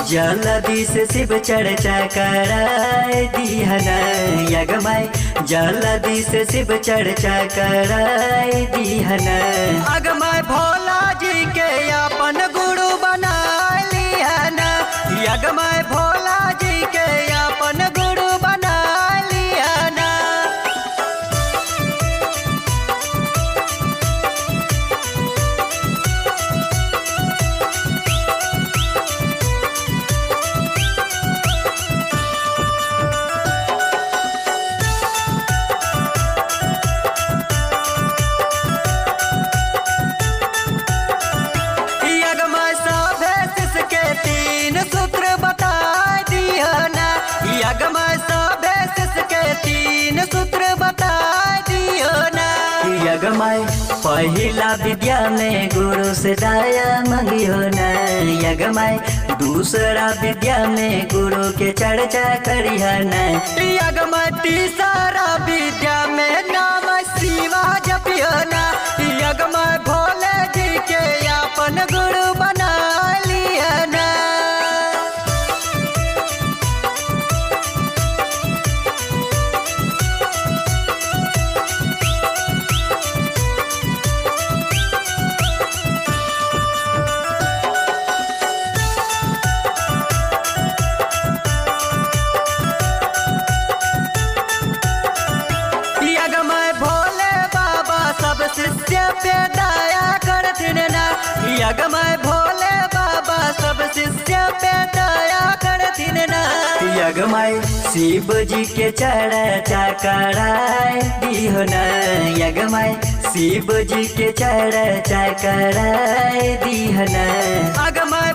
जल्दी से शिव चर्चा कराए दीहना यगमाई, जल्दी से शिव चर्चा कराए दीहना। अगमाई भोला जी के अपन गुरु बना लिहना, यगमाई भोला जी के अपन गुरु बना लिहना। तीन सूत्र बता दिहना, यगमाई सभे शिष्य के तीन सूत्र बता दिहना। यगमाई पहिला विद्या में गुरु से दया मांगियो ना, यगमाई दूसरा विद्या में गुरु के चर्चा करिया ना। यगमाई तीसरा विद्या में नाम शिवा जपियो ना, यगमाई भोले जी के अपन गुरु बना लिया। शिष्य पे दया करथिन ना, यगमाई भोले बाबा सब शिष्य पे दया करथिन ना। यगमाई शिव जी के चर्चा कराए दिहो ना, यगमाई शिव जी के चर्चा कराए दिहो ना। अगमाई